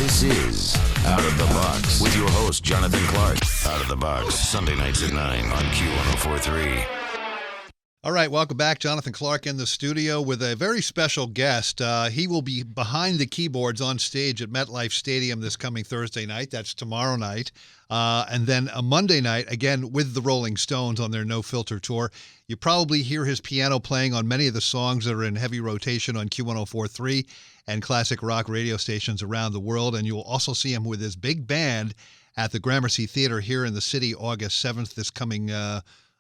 This is Out of the Box with your host, Jonathan Clark. Out of the Box, Sunday nights at 9 on Q1043. All right, welcome back. Jonathan Clark in the studio with a very special guest. He will be behind the keyboards on stage at MetLife Stadium this coming Thursday night. That's tomorrow night. And then a Monday night, again, with the Rolling Stones on their No Filter tour. You probably hear his piano playing on many of the songs that are in heavy rotation on Q1043 and classic rock radio stations around the world. And you'll also see him with his big band at the Gramercy Theater here in the city August 7th, this coming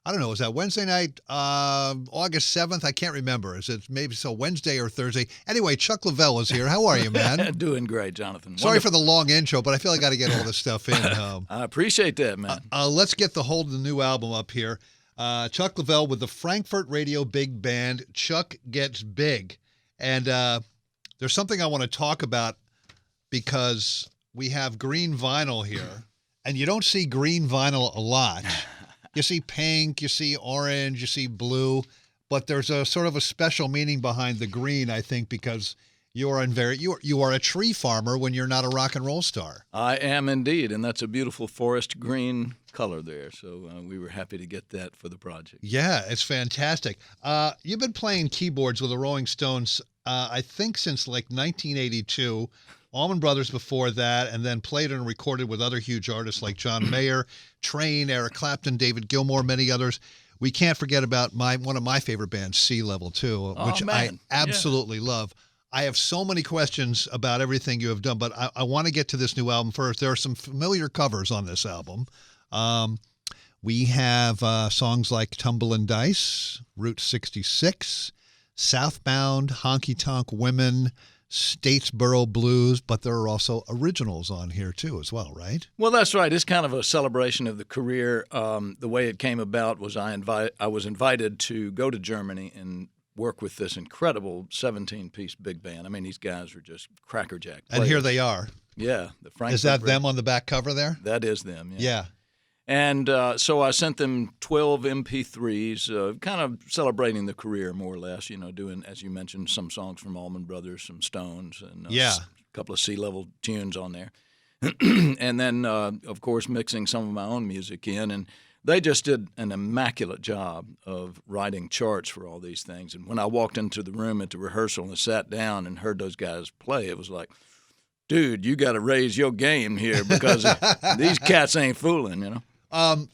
I don't know, is that Wednesday night, August 7th? I can't remember. Is it maybe so Wednesday or Thursday? Anyway, Chuck Leavell is here. How are you, man? Doing great, Jonathan. Sorry for the long intro, but I feel I got to get all this stuff in. I appreciate that, man. Let's get the whole of the new album up here. Chuck Leavell with the Frankfurt Radio Big Band, Chuck Gets Big. And there's something I want to talk about because we have green vinyl here, and you don't see green vinyl a lot. You see pink, you see orange, you see blue, but there's a sort of a special meaning behind the green, I think, because you are a tree farmer when you're not a rock and roll star. I am indeed, and that's a beautiful forest green color there. So we were happy to get that for the project. Yeah, it's fantastic. You've been playing keyboards with the Rolling Stones, I think, since like 1982. Allman Brothers before that, and then played and recorded with other huge artists like John Mayer, Train, Eric Clapton, David Gilmour, many others. We can't forget about one of my favorite bands, Leavell, too, which I absolutely love. I have so many questions about everything you have done, but I want to get to this new album first. There are some familiar covers on this album. We have songs like Tumblin' Dice, Route 66, Southbound, Honky Tonk Women, Statesboro Blues, but there are also originals on here too as well, right? Well, that's right. It's kind of a celebration of the career. The way it came about was I was invited to go to Germany and work with this incredible 17-piece big band. I mean, these guys are just crackerjack players. And here they are. Yeah. The Frankfurt Is that them on the back cover there? That is them, Yeah. And so I sent them 12 MP3s, kind of celebrating the career more or less, doing, as you mentioned, some songs from Allman Brothers, some Stones, and a couple of Leavell tunes on there. And then, of course, mixing some of my own music in. And they just did an immaculate job of writing charts for all these things. And when I walked into the room at the rehearsal and sat down and heard those guys play, it was like, dude, you got to raise your game here because these cats ain't fooling,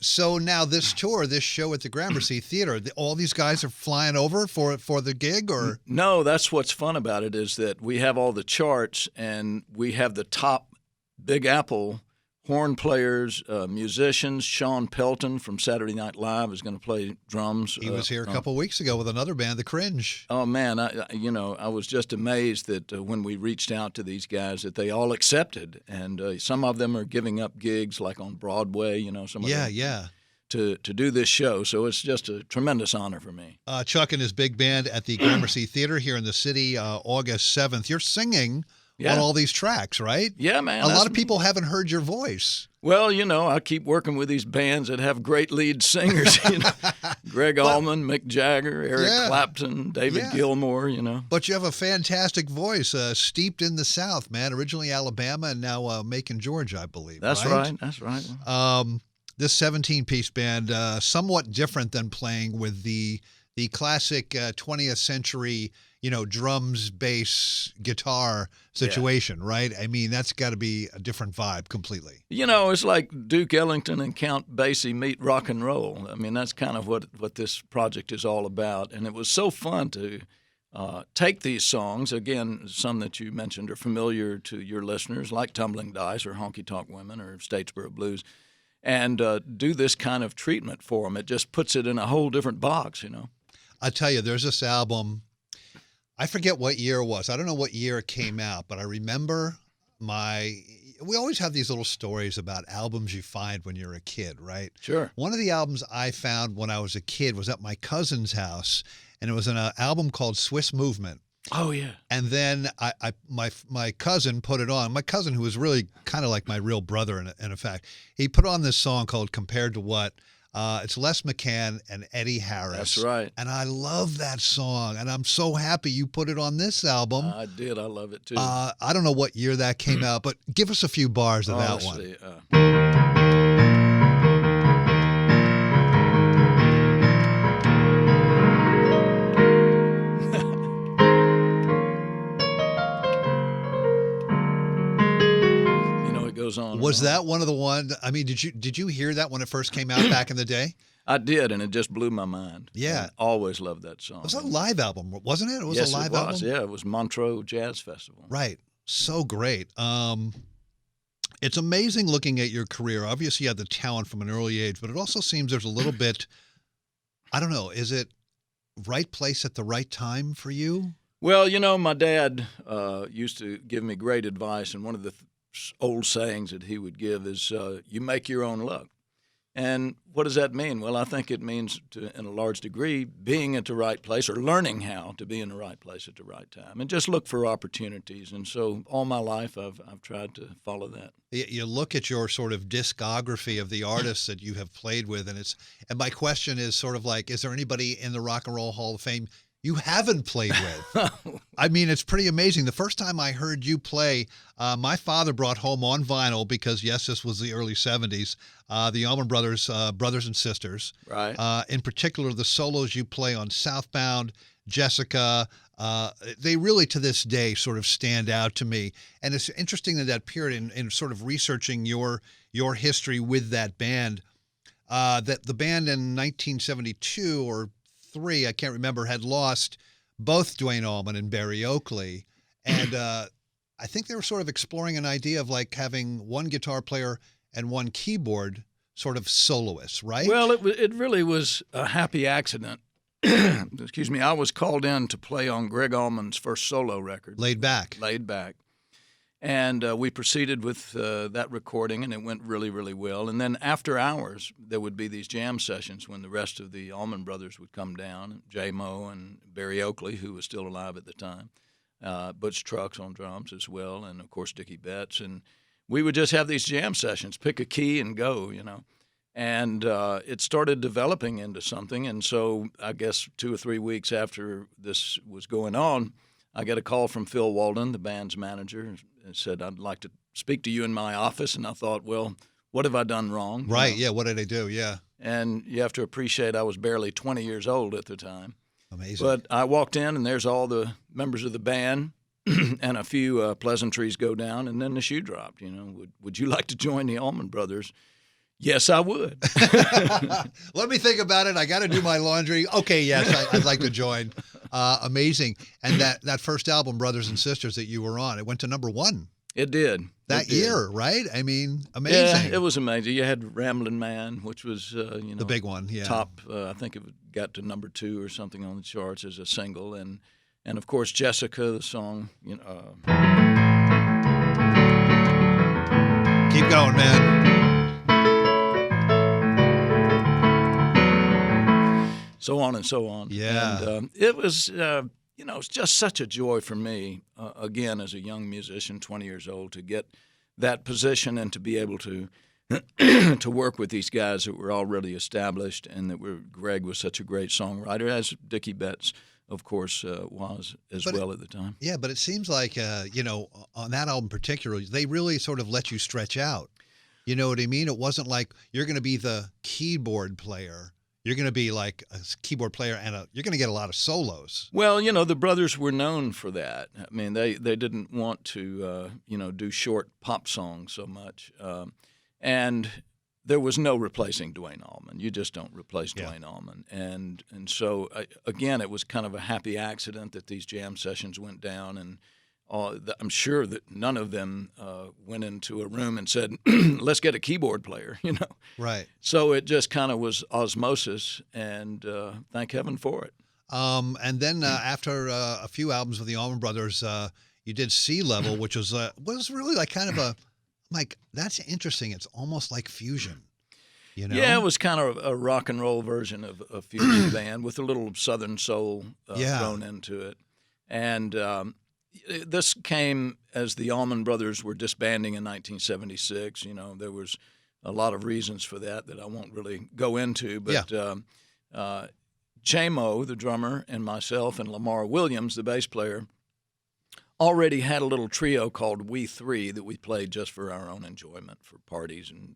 So now this tour, this show at the Gramercy Theater, all these guys are flying over for the gig, or? No, that's what's fun about it is that we have all the charts and we have the top Big Apple horn players, musicians. Sean Pelton from Saturday Night Live is going to play drums. He was here a couple weeks ago with another band, The Cringe. Oh man, I was just amazed that when we reached out to these guys that they all accepted, and some of them are giving up gigs like on Broadway. Some of them, to do this show. So it's just a tremendous honor for me. Chuck and his big band at the Gramercy Theater here in the city, August 7th. You're singing on all these tracks, right? Yeah, man. A lot of people haven't heard your voice. Well, I keep working with these bands that have great lead singers. Greg Allman, Mick Jagger, Eric Clapton, David Gilmour, But you have a fantastic voice, steeped in the South, man. Originally Alabama and now Macon, Georgia, I believe. That's right. That's right. This 17-piece band, somewhat different than playing with the classic 20th century drums, bass, guitar situation, right? I mean, that's got to be a different vibe completely. It's like Duke Ellington and Count Basie meet rock and roll. I mean, that's kind of what this project is all about. And it was so fun to take these songs, again, some that you mentioned are familiar to your listeners, like Tumbling Dice or Honky Tonk Women or Statesboro Blues, and do this kind of treatment for them. It just puts it in a whole different box, I tell you, there's this album, I forget what year it was. I don't know what year it came out, but I remember we always have these little stories about albums you find when you're a kid, right? Sure. One of the albums I found when I was a kid was at my cousin's house, and it was an album called Swiss Movement. Oh, yeah. And then my cousin put it on. My cousin, who was really kind of like my real brother in effect, he put on this song called Compared to What. It's Les McCann and Eddie Harris. That's right. And I love that song, and I'm so happy you put it on this album. I did. I love it, too. I don't know what year that came out, but give us a few bars of that one. Goes on. Was that one of the ones? I mean, did you hear that when it first came out back in the day? I did, and it just blew my mind. Yeah, I always loved that song. It was a live album, wasn't it? It was yes, a live it was. album. Yeah, it was Montreux Jazz Festival. Right, so great. It's amazing looking at your career. Obviously, you had the talent from an early age, but it also seems there's a little bit. I don't know. Is it right place at the right time for you? Well, my dad used to give me great advice, and one of the old sayings that he would give is, you make your own luck. And what does that mean? Well, I think it means, in a large degree, being at the right place or learning how to be in the right place at the right time and just look for opportunities. And so all my life I've tried to follow that. You look at your sort of discography of the artists that you have played with, and my question is sort of like, is there anybody in the Rock and Roll Hall of Fame you haven't played with? I mean, it's pretty amazing. The first time I heard you play, my father brought home on vinyl, because, yes, this was the early 70s, the Allman Brothers, Brothers and Sisters. Right. In particular, the solos you play on Southbound, Jessica, they really, to this day, sort of stand out to me. And it's interesting that period, in sort of researching your history with that band, that the band in 1972 or I can't remember, had lost both Duane Allman and Barry Oakley. And I think they were sort of exploring an idea of like having one guitar player and one keyboard sort of soloist, right? Well, it really was a happy accident. Excuse me. I was called in to play on Greg Allman's first solo record. Laid Back. And we proceeded with that recording, and it went really, really well. And then after hours, there would be these jam sessions when the rest of the Allman Brothers would come down, J. Mo and Barry Oakley, who was still alive at the time, Butch Trucks on drums as well, and, of course, Dickie Betts. And we would just have these jam sessions, pick a key and go, And it started developing into something. And so I guess 2 or 3 weeks after this was going on, I got a call from Phil Walden, the band's manager, and said, I'd like to speak to you in my office. And I thought, well, what have I done wrong? Right, yeah, what did I do, yeah. And you have to appreciate I was barely 20 years old at the time. Amazing. But I walked in, and there's all the members of the band, and a few pleasantries go down, and then the shoe dropped. Would you like to join the Allman Brothers? Yes, I would. Let me think about it. I got to do my laundry. Okay, yes, I'd like to join. Amazing. And that first album, Brothers and Sisters, that you were on, it went to #1. It did. That year, right? I mean, amazing. Yeah, it was amazing. You had Ramblin' Man, which was, the big one, yeah. Top, I think it got to #2 or something on the charts as a single. And of course, Jessica, the song, Keep going, man. So on and so on. Yeah. And it was, it's just such a joy for me, again, as a young musician, 20 years old, to get that position and to be able to to work with these guys that were already established, and Greg was such a great songwriter, as Dickie Betts, of course, was as well at the time. Yeah, but it seems like, on that album particularly, they really sort of let you stretch out. You know what I mean? It wasn't like you're going to be the keyboard player. You're going to be like a keyboard player, and you're going to get a lot of solos. Well, the brothers were known for that. I mean, they didn't want to, do short pop songs so much. And there was no replacing Duane Allman. You just don't replace Duane Allman. And so, again, it was kind of a happy accident that these jam sessions went down, and I'm sure that none of them went into a room and said, let's get a keyboard player, Right. So it just kind of was osmosis, and thank heaven for it. And then after a few albums with the Allman Brothers, you did Sea Level, which was really like kind of that's interesting. It's almost like fusion, Yeah, it was kind of a rock and roll version of a fusion band with a little Southern soul thrown into it. And this came as the Allman Brothers were disbanding in 1976. There was a lot of reasons for that I won't really go into. But J-Mo, the drummer, and myself and Lamar Williams, the bass player, already had a little trio called We Three that we played just for our own enjoyment, for parties and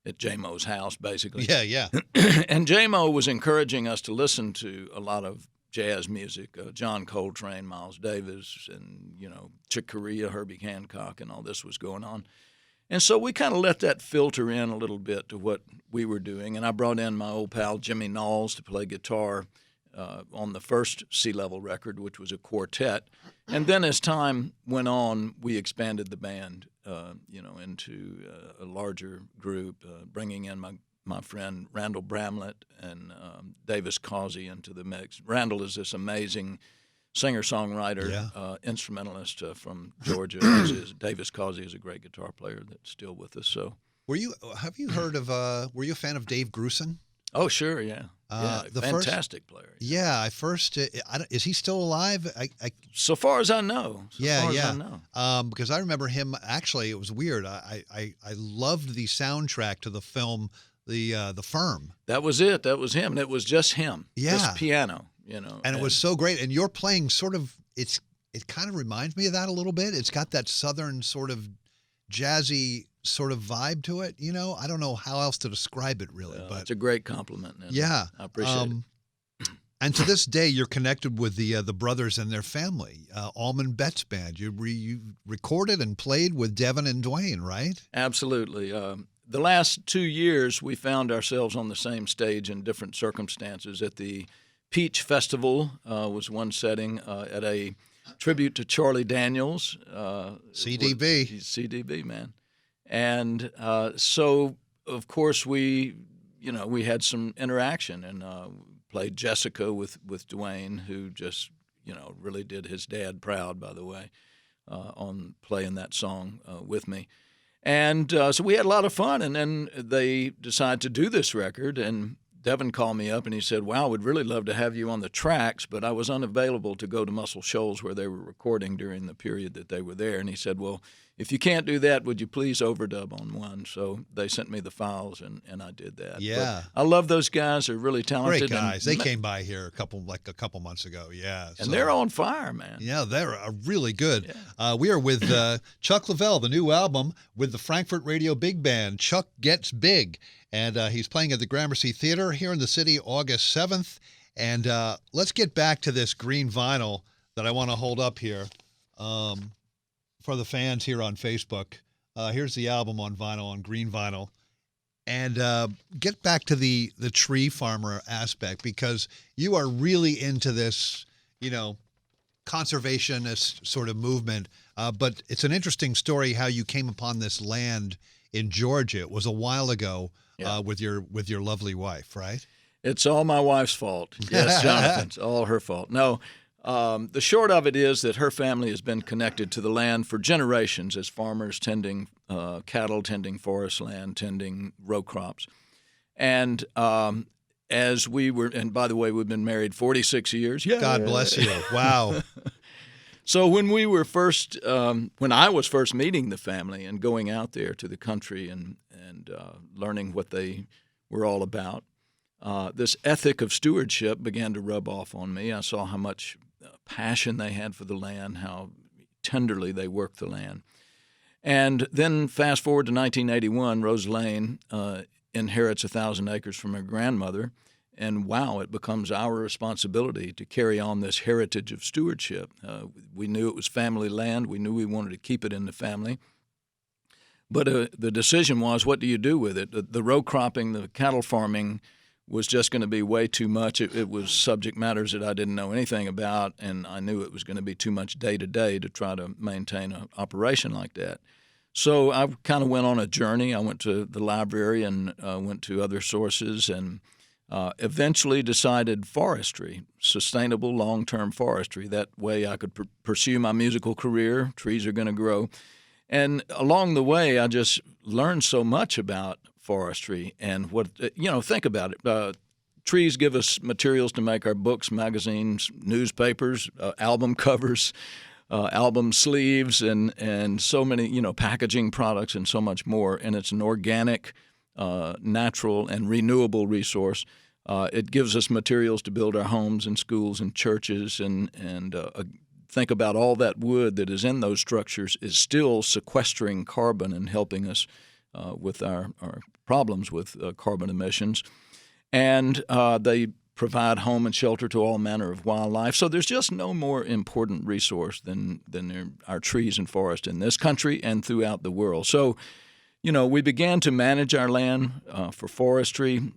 at J-Mo's house, basically. Yeah. And J-Mo was encouraging us to listen to a lot of jazz music, John Coltrane, Miles Davis, and, Chick Corea, Herbie Hancock, and all this was going on. And so we kind of let that filter in a little bit to what we were doing. And I brought in my old pal Jimmy Knowles to play guitar on the first C-Level record, which was a quartet. And then as time went on, we expanded the band, into a larger group, bringing in my friend Randall Bramlett and Davis Causey into the mix. Randall is this amazing singer-songwriter, instrumentalist from Georgia. Davis Causey is a great guitar player that's still with us. So, were you a fan of Dave Grusin? Oh, sure, yeah. Fantastic player. Yeah, is he still alive? So far as I know. Because I remember him. Actually, it was weird. I loved the soundtrack to the film, The Firm. That was it. That was him. It was just him. Yeah, just piano. And it was so great. And you're playing sort of. It kind of reminds me of that a little bit. It's got that southern sort of jazzy sort of vibe to it. I don't know how else to describe it really, but it's a great compliment. Yeah, I appreciate it. And to this day, you're connected with the brothers and their family, Allman Betts Band. You recorded and played with Devin and Dwayne, right? Absolutely. The last 2 years, we found ourselves on the same stage in different circumstances. At the Peach Festival was one setting, at a tribute to Charlie Daniels. CDB, man. And so, of course, we had some interaction and played Jessica with Dwayne, who just, really did his dad proud, by the way, on playing that song with me. And so we had a lot of fun, and then they decided to do this record, and Devin called me up and he said, "Wow, I would really love to have you on the tracks, but I was unavailable to go to Muscle Shoals where they were recording during the period that they were there." And he said, "Well, if you can't do that, would you please overdub on one?" So they sent me the files, and I did that. Yeah. But I love those guys. They're really talented. Great guys. They came by here a couple months ago. Yeah. And they're on fire, man. Yeah, they're really good. Yeah. We are with Chuck Leavell, the new album with the Frankfurt Radio Big Band, Chuck Gets Big. And he's playing at the Gramercy Theater here in the city August 7th. And let's get back to this green vinyl that I want to hold up here for the fans here on Facebook. Here's the album on vinyl, on green vinyl. And get back to the tree farmer aspect, because you are really into this, conservationist sort of movement. But it's an interesting story how you came upon this land in Georgia. It was a while ago. Yeah. With your lovely wife, right? It's all my wife's fault. Yes, Jonathan, it's all her fault. No, the short of it is that her family has been connected to the land for generations as farmers tending cattle, tending forest land, tending row crops. And as we were, and by the way, we've been married 46 years. Yeah. God bless you. Wow. So when we were when I was first meeting the family and going out there to the country and learning what they were all about, this ethic of stewardship began to rub off on me. I saw how much passion they had for the land, how tenderly they worked the land. And then fast forward to 1981, Rose Lane inherits 1,000 acres from her grandmother. And wow, it becomes our responsibility to carry on this heritage of stewardship. We knew it was family land. We knew we wanted to keep it in the family. But the decision was, what do you do with it? The row cropping, the cattle farming was just going to be way too much. It was subject matters that I didn't know anything about, and I knew it was going to be too much day-to-day to try to maintain an operation like that. So I kind of went on a journey. I went to the library and went to other sources and eventually decided forestry, sustainable long-term forestry. That way I could pursue my musical career. Trees are going to grow. And along the way, I just learned so much about forestry and what, think about it. Trees give us materials to make our books, magazines, newspapers, album covers, album sleeves and so many, packaging products and so much more. And it's an organic, natural, and renewable resource. It gives us materials to build our homes and schools and churches, and think about all that wood that is in those structures is still sequestering carbon and helping us with our problems with carbon emissions. And they provide home and shelter to all manner of wildlife. So there's just no more important resource than our trees and forests in this country and throughout the world. So, we began to manage our land for forestry.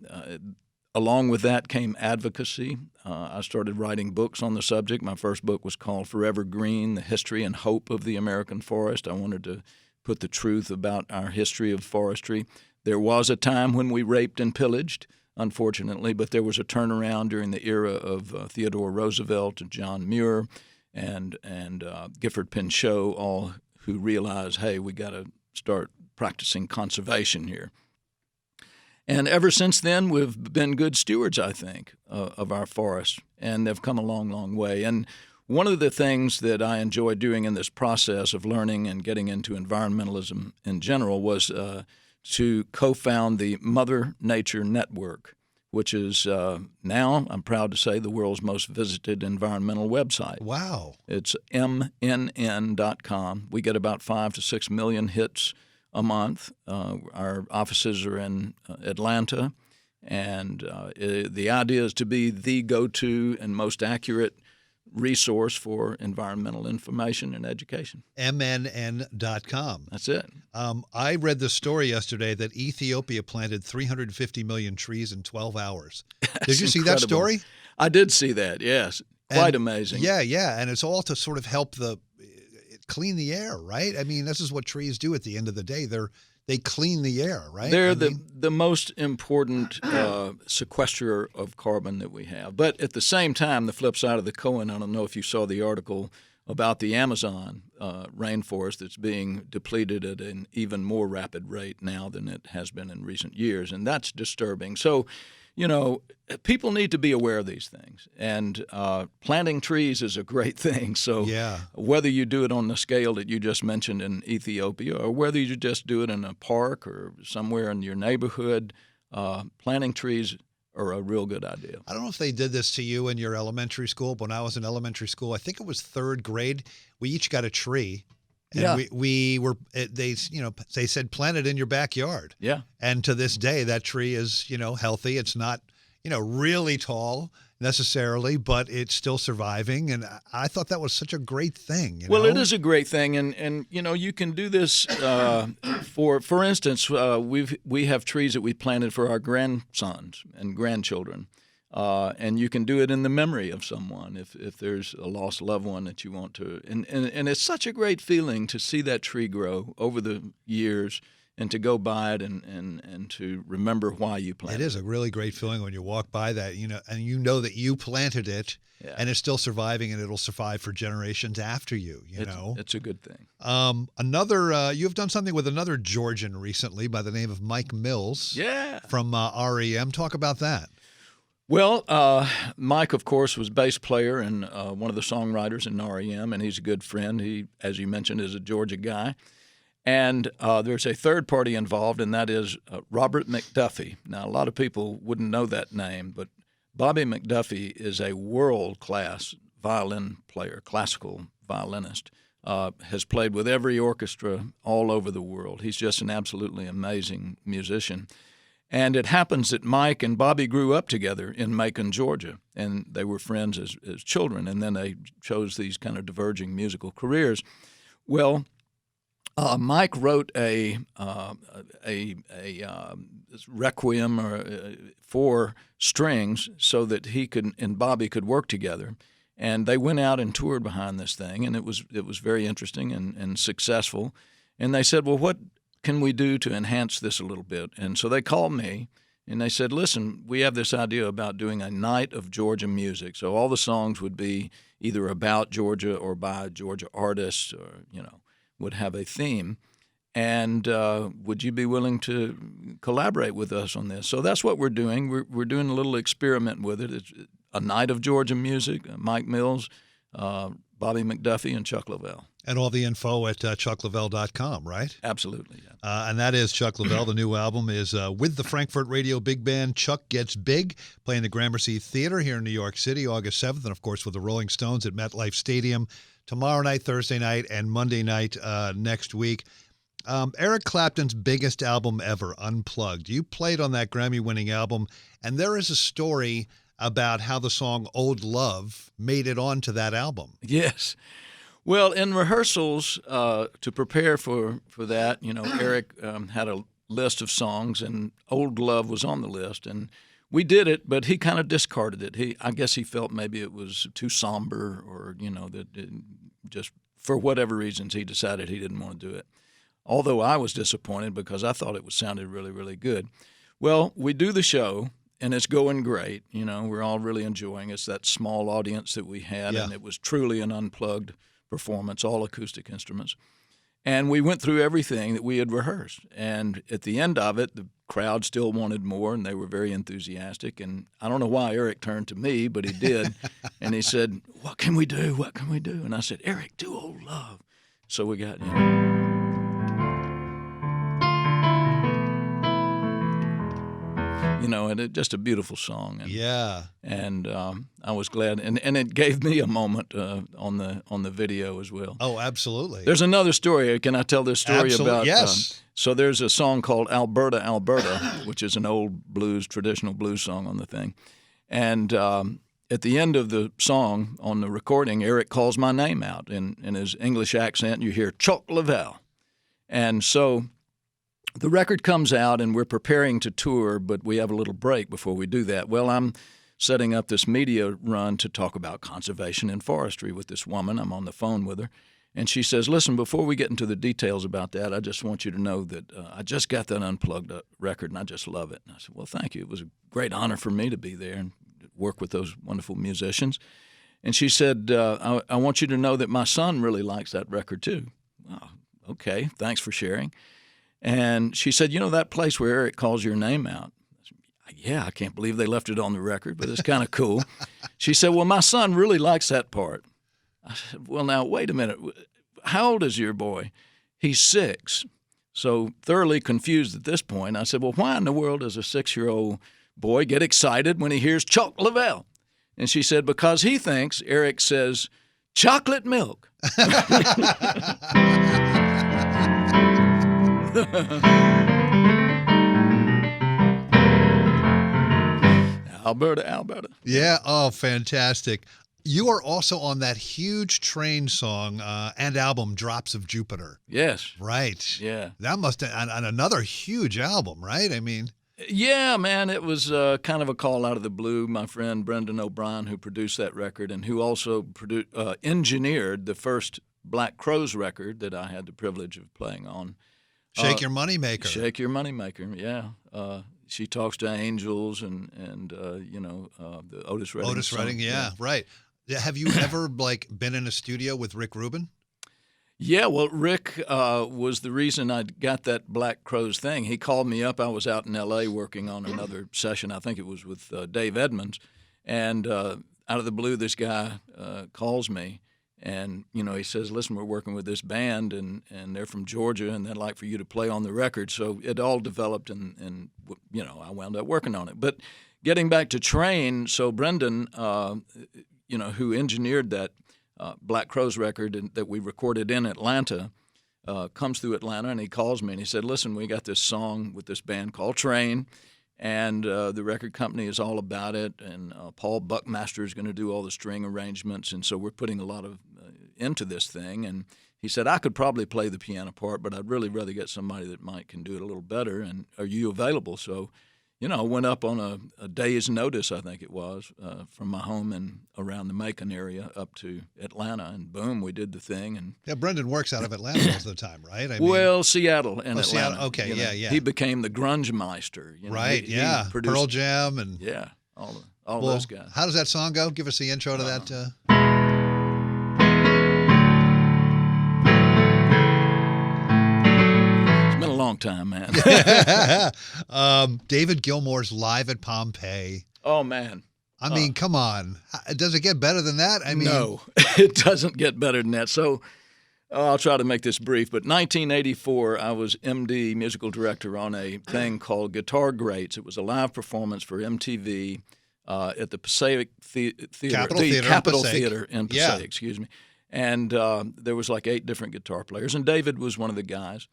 Along with that came advocacy. I started writing books on the subject. My first book was called Forever Green, The History and Hope of the American Forest. I wanted to put the truth about our history of forestry. There was a time when we raped and pillaged, unfortunately, but there was a turnaround during the era of Theodore Roosevelt and John Muir and Gifford Pinchot, all who realized, hey, we got to start practicing conservation here. And ever since then, we've been good stewards, I think, of our forests, and they've come a long, long way. And one of the things that I enjoy doing in this process of learning and getting into environmentalism in general was to co-found the Mother Nature Network, which is now, I'm proud to say, the world's most visited environmental website. Wow. It's mnn.com. We get about 5 to 6 million hits a month. Our offices are in Atlanta, and the idea is to be the go-to and most accurate resource for environmental information and education. mnn.com. That's it. I read the story yesterday that Ethiopia planted 350 million trees in 12 hours. Did you see incredible. that story? I did see that, yes. Quite amazing. Yeah. And it's all to sort of help clean the air, right? I mean, this is what trees do at the end of the day. They clean the air, right? They're the most important sequesterer of carbon that we have. But at the same time, the flip side of the coin, I don't know if you saw the article about the Amazon rainforest that's being depleted at an even more rapid rate now than it has been in recent years, and that's disturbing. So, people need to be aware of these things, and planting trees is a great thing. So whether you do it on the scale that you just mentioned in Ethiopia, or whether you just do it in a park or somewhere in your neighborhood, planting trees are a real good idea. I don't know if they did this to you in your elementary school, but when I was in elementary school, I think it was third grade, we each got a tree. And they said plant it in your backyard. Yeah. And to this day, that tree is, healthy. It's not, really tall necessarily, but it's still surviving. And I thought that was such a great thing. Well, it is a great thing. And you can do this for instance, we have trees that we planted for our grandsons and grandchildren. And you can do it in the memory of someone if there's a lost loved one that you want to. And it's such a great feeling to see that tree grow over the years and to go by it and to remember why you planted it. It is a really great feeling when you walk by that, and you know that you planted it and it's still surviving and it'll survive for generations after you, It's a good thing. You've done something with another Georgian recently by the name of Mike Mills from REM. Talk about that. Well, Mike, of course, was bass player and one of the songwriters in REM, and he's a good friend. He, as you mentioned, is a Georgia guy. And there's a third party involved, and that is Robert McDuffie. Now, a lot of people wouldn't know that name, but Bobby McDuffie is a world-class violin player, classical violinist, has played with every orchestra all over the world. He's just an absolutely amazing musician. And it happens that Mike and Bobby grew up together in Macon, Georgia, and they were friends as children, and then they chose these kind of diverging musical careers. Well, Mike wrote a requiem for strings so that he and Bobby could work together, and they went out and toured behind this thing, and it was very interesting and successful. And they said, well, what can we do to enhance this a little bit? And so they called me, and they said, listen, we have this idea about doing a night of Georgia music. So all the songs would be either about Georgia or by Georgia artists, or, would have a theme. And would you be willing to collaborate with us on this? So that's what we're doing. We're doing a little experiment with it. It's a night of Georgia music. Mike Mills, Bobby McDuffie and Chuck Leavell. And all the info at chuckleavell.com, right? Absolutely, yeah. And that is Chuck Leavell. The new album is with the Frankfurt Radio Big Band, Chuck Gets Big, playing the Gramercy Theater here in New York City, August 7th, and, of course, with the Rolling Stones at MetLife Stadium tomorrow night, Thursday night, and Monday night next week. Eric Clapton's biggest album ever, Unplugged. You played on that Grammy-winning album, and there is a story about how the song Old Love made it onto that album. Yes. Well, in rehearsals, to prepare for that, Eric had a list of songs, and Old Love was on the list. And we did it, but he kind of discarded it. I guess he felt maybe it was too somber, or, that just for whatever reasons he decided he didn't want to do it. Although I was disappointed because I thought it sounded really, really good. Well, we do the show, and it's going great. We're all really enjoying it. It's that small audience that we had, and it was truly an unplugged performance, all acoustic instruments. And we went through everything that we had rehearsed. And at the end of it, the crowd still wanted more, and they were very enthusiastic. And I don't know why Eric turned to me, but he did. And he said, "What can we do? What can we do?" And I said, "Eric, do Old Love." So we got, and just a beautiful song. And I was glad, and it gave me a moment on the video as well. Oh, absolutely. There's another story. Can I tell this story about? Yes. So there's a song called Alberta, Alberta, which is an old traditional blues song on the thing. And at the end of the song on the recording, Eric calls my name out in his English accent. You hear Chuck Leavell. And so the record comes out, and we're preparing to tour, but we have a little break before we do that. Well, I'm setting up this media run to talk about conservation and forestry with this woman. I'm on the phone with her, and she says, "Listen, before we get into the details about that, I just want you to know that I just got that Unplugged record, and I just love it." And I said, "Well, thank you. It was a great honor for me to be there and work with those wonderful musicians." And she said, I want you to know that my son really likes that record too." "Oh, okay, thanks for sharing." And she said, "That place where Eric calls your name out?" I said, "Yeah, I can't believe they left it on the record, but it's kind of cool." She said, "Well, my son really likes that part." I said, "Well, now, wait a minute. How old is your boy?" "He's 6. So thoroughly confused at this point, I said, "Well, why in the world does a 6-year-old boy get excited when he hears Chuck Leavell?" And she said, "Because he thinks Eric says chocolate milk." Alberta, Alberta. Yeah. Oh, fantastic. You are also on that huge Train song and album, Drops of Jupiter. Yes. Right. Yeah. That must have, and another huge album, right? I mean. Yeah, man, it was kind of a call out of the blue. My friend Brendan O'Brien, who produced that record and who also engineered the first Black Crowes record that I had the privilege of playing on. Shake Your Moneymaker. Shake Your Moneymaker, yeah. She Talks to Angels and the Otis Redding. Otis Redding, yeah, right. Have you ever been in a studio with Rick Rubin? Yeah, well, Rick was the reason I got that Black Crowes thing. He called me up. I was out in L.A. working on another session. I think it was with Dave Edmunds. And out of the blue, this guy calls me. And, he says, "Listen, we're working with this band, and they're from Georgia, and they'd like for you to play on the record." So it all developed, and I wound up working on it. But getting back to Train, so Brendan, who engineered that Black Crowes record that we recorded in Atlanta, comes through Atlanta, and he calls me, and he said, "Listen, we got this song with this band called Train, and the record company is all about it, and Paul Buckmaster is going to do all the string arrangements, and so we're putting a lot of into this thing." And he said, "I could probably play the piano part, but I'd really rather get somebody that can do it a little better, and are you available?" So, I went up on a day's notice, I think it was, from my home and around the Macon area up to Atlanta, and boom, we did the thing. And yeah, Brendan works out of Atlanta most of the time, right? Well, Seattle and Atlanta. Seattle. Okay, yeah. He became the grunge meister. Right, he produced, Pearl Jam and all those guys. How does that song go? Give us the intro to that. Long time, man. David Gilmour's Live at Pompeii. Oh, man. I mean, come on. Does it get better than that? I mean, no, it doesn't get better than that. So I'll try to make this brief. But 1984, I was MD, musical director, on a thing called Guitar Greats. It was a live performance for MTV at the Passaic Theater, Capitol Theater in Passaic, excuse me. And there was like 8 different guitar players, and David was one of the guys.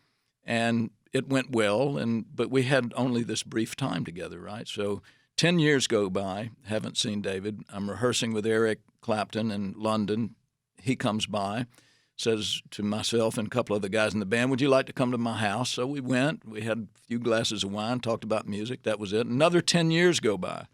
And it went well, but we had only this brief time together, right? So 10 years go by, haven't seen David. I'm rehearsing with Eric Clapton in London. He comes by, says to myself and a couple of the guys in the band, would you like to come to my house? So we went. We had a few glasses of wine, talked about music. That was it. Another 10 years go by.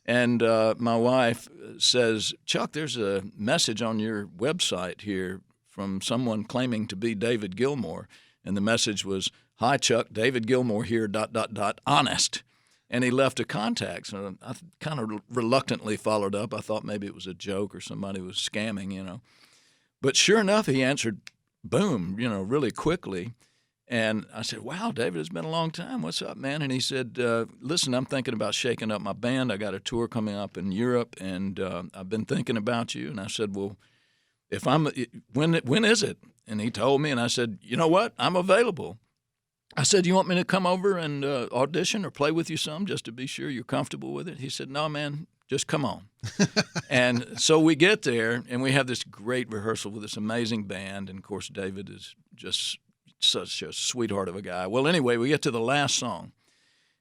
And my wife says, Chuck, there's a message on your website here from someone claiming to be David Gilmour. And the message was, hi, Chuck, David Gilmour here, ... honest. And he left a contact. So I kind of reluctantly followed up. I thought maybe it was a joke or somebody was scamming, you know. But sure enough, he answered, boom, you know, really quickly. And I said, wow, David, it's been a long time. What's up, man? And he said, listen, I'm thinking about shaking up my band. I got a tour coming up in Europe, and I've been thinking about you. And I said, well, when is it? And he told me, and I said, you know what? I'm available. I said, you want me to come over and audition or play with you some just to be sure you're comfortable with it? He said, no, man, just come on. And so we get there, and we have this great rehearsal with this amazing band. And, of course, David is just such a sweetheart of a guy. Well, anyway, we get to the last song,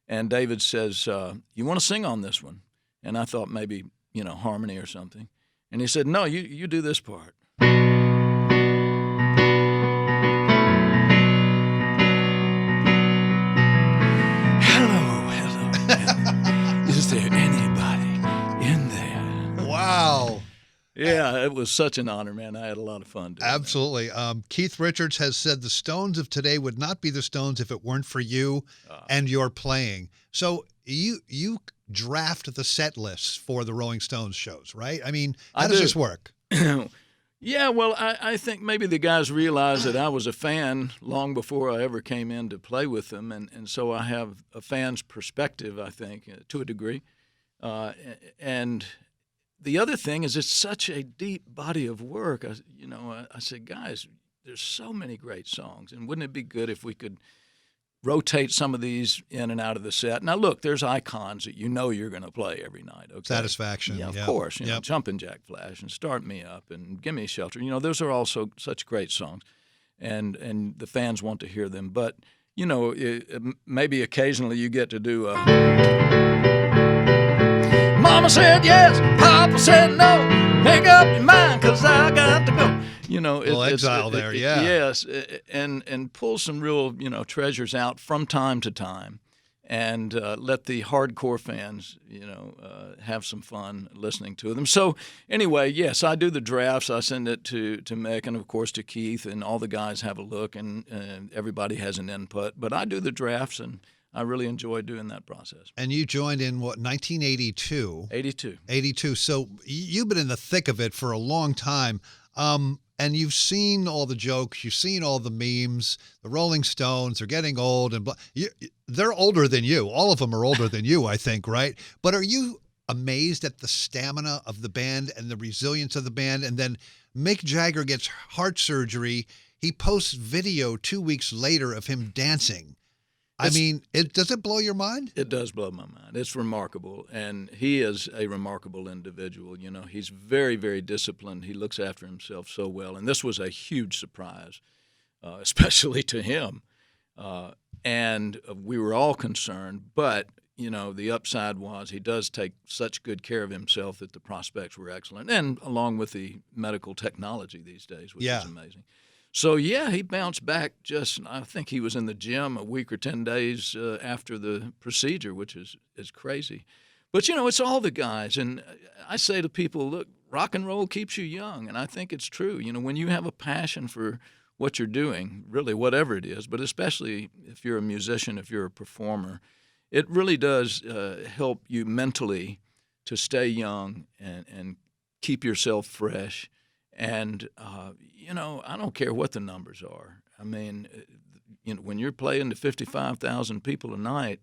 and David says, you want to sing on this one? And I thought maybe, you know, harmony or something. And he said, no, you do this part. Is there anybody in there? Wow. Yeah, it was such an honor, man. I had a lot of fun doing Absolutely. Keith Richards has said the Stones of today would not be the Stones if it weren't for you and your playing. So you draft the set lists for the Rolling Stones shows, right? I mean, how does this work? Yeah, well, I think maybe the guys realized that I was a fan long before I ever came in to play with them, and so I have a fan's perspective, I think, to a degree. And the other thing is it's such a deep body of work. I said, guys, there's so many great songs, and wouldn't it be good if we could rotate some of these in and out of the set? Now, look, there's icons that you know you're going to play every night. Okay? Satisfaction. Yeah, of course. You know, Jumpin' Jack Flash and Start Me Up and Gimme Shelter. You know, those are also such great songs, and the fans want to hear them. But, you know, maybe occasionally you get to do a... Mama said yes, Papa said no, make up your mind, 'cause I got to go. You know, Exile there, yeah. Yes, and pull some real, you know, treasures out from time to time, and let the hardcore fans, you know, have some fun listening to them. So anyway, yes, I do the drafts. I send it to Mick and, of course, to Keith, and all the guys have a look, and everybody has an input. But I do the drafts, and I really enjoy doing that process. And you joined in, 1982? 82. 82. So you've been in the thick of it for a long time. And you've seen all the jokes, you've seen all the memes. The Rolling Stones are getting old, and they're older than you. All of them are older than you, I think, right? But are you amazed at the stamina of the band and the resilience of the band? And then Mick Jagger gets heart surgery. He posts video 2 weeks later of him dancing. Does it blow your mind? It does blow my mind. It's remarkable, and he is a remarkable individual. You know, he's very, very disciplined. He looks after himself so well, and this was a huge surprise, especially to him. And we were all concerned, but, you know, the upside was he does take such good care of himself that the prospects were excellent, and along with the medical technology these days, which is amazing. So, yeah, he bounced back I think he was in the gym a week or 10 days after the procedure, which is crazy. But, you know, it's all the guys. And I say to people, look, rock and roll keeps you young. And I think it's true. You know, when you have a passion for what you're doing, really whatever it is, but especially if you're a musician, if you're a performer, it really does help you mentally to stay young and keep yourself fresh. And, you know, I don't care what the numbers are. I mean, you know, when you're playing to 55,000 people a night,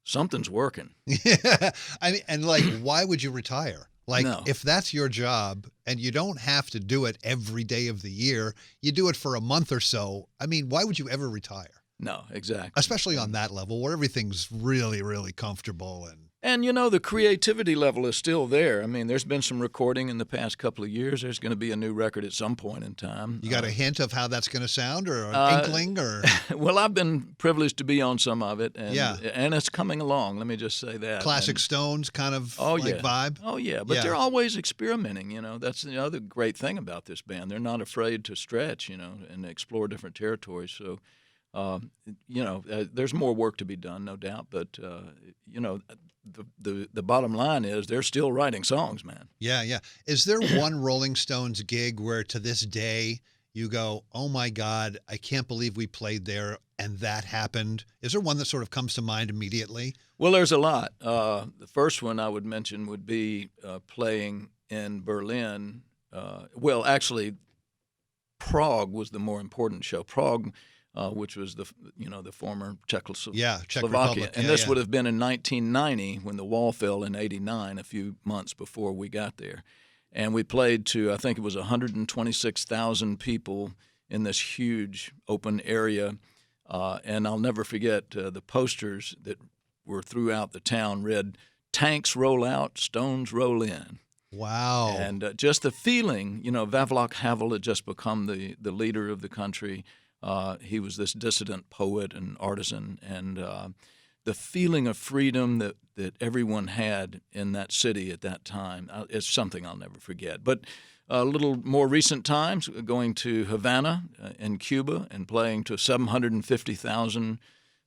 something's working. Yeah. I mean, and like, why would you retire? Like, No. if that's your job and you don't have to do it every day of the year, you do it for a month or so. I mean, why would you ever retire? No, exactly. Especially on that level where everything's really, really comfortable. And, you know, the creativity level is still there. I mean, there's been some recording in the past couple of years. There's going to be a new record at some point in time. You got a hint of how that's going to sound, or an inkling? Or Well, I've been privileged to be on some of it, and, Yeah. and it's coming along. Let me just say that. classic And- Stones kind of Oh, like yeah. vibe? Oh, yeah. But Yeah. they're always experimenting, you know. That's the other great thing about this band. They're not afraid to stretch, you know, and explore different territories. So, you know, there's more work to be done, no doubt. But, you know, the bottom line is they're still writing songs, man. Yeah, yeah. Is there one Rolling Stones gig where to this day you go, oh my God, I can't believe we played there and that happened? Is there one that sort of comes to mind immediately? Well, there's a lot. The first one I would mention would be playing in Berlin. Well, actually, Prague was the more important show. Prague, which was the former Czechoslovakia. Czech Republic. And Yeah, this yeah. would have been in 1990 when the wall fell in '89, a few months before we got there. And we played to, I think it was 126,000 people in this huge open area. And I'll never forget the posters that were throughout the town read, "Tanks roll out, Stones roll in." Wow. And just the feeling, you know, Václav Havel had just become the leader of the country. He was this dissident poet and artisan, and the feeling of freedom that everyone had in that city at that time is something I'll never forget. But a little more recent times, going to Havana in Cuba and playing to 750,000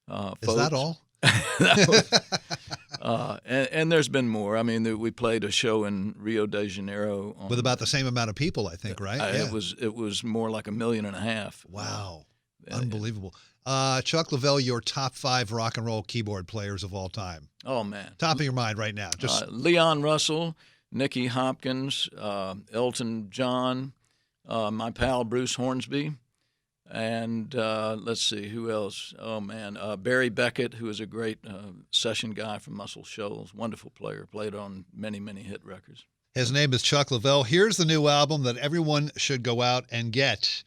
folks. Is that all? And there's been more. I mean, we played a show in Rio de Janeiro With about the same amount of people, I think, right? Yeah. It was more like 1.5 million. Wow. Unbelievable. Chuck Leavell, your top 5 rock and roll keyboard players of all time. Oh man, Top of your mind right now. Just Leon Russell, Nicky Hopkins, Elton John, my pal Bruce Hornsby, and let's see who else. Oh man, Barry Beckett, who is a great session guy from Muscle Shoals, wonderful player, played on many hit records. his name is Chuck Leavell. Here's the new album that everyone should go out and get.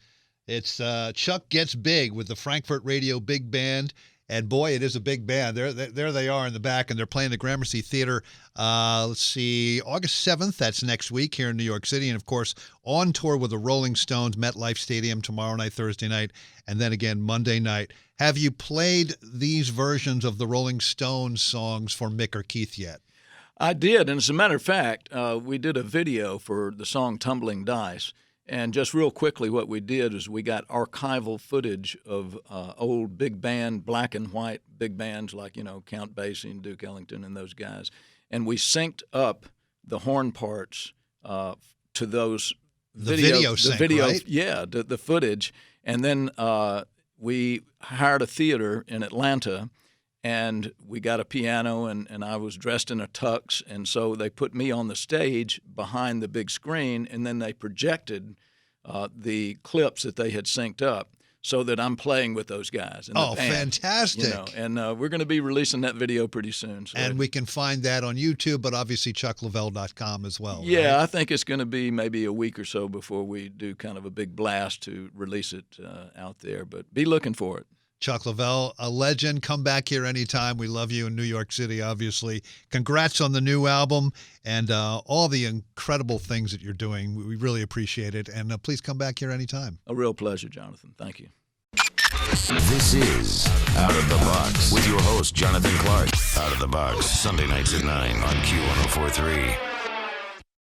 It's Chuck Gets Big with the Frankfurt Radio Big Band. And boy, it is a big band. There they are in the back, and they're playing the Gramercy Theater. Let's see, August 7th. That's next week here in New York City. And, of course, on tour with the Rolling Stones, MetLife Stadium tomorrow night, Thursday night, and then again Monday night. Have you played these versions of the Rolling Stones songs for Mick or Keith yet? I did, and as a matter of fact, we did a video for the song Tumbling Dice. And just real quickly, what we did is we got archival footage of old big band, black and white big bands like, you know, Count Basie and Duke Ellington and those guys. And we synced up the horn parts to those video sync, right? Yeah, the footage. And then we hired a theater in Atlanta, and we got a piano, and I was dressed in a tux, and so they put me on the stage behind the big screen, and then they projected the clips that they had synced up so that I'm playing with those guys. In the band, fantastic. you know, and we're going to be releasing that video pretty soon. So And we can find that on YouTube, but obviously chuckleavell.com as well. yeah, right? I think it's going to be maybe a week or so before we do kind of a big blast to release it out there, but be looking for it. Chuck Leavell, a legend. Come back here anytime. We love you in New York City, obviously. Congrats on the new album and all the incredible things that you're doing. We really appreciate it. And please come back here anytime. A real pleasure, Jonathan. Thank you. This is Out of the Box with your host, Jonathan Clark. Out of the Box, Sunday nights at 9 on Q1043.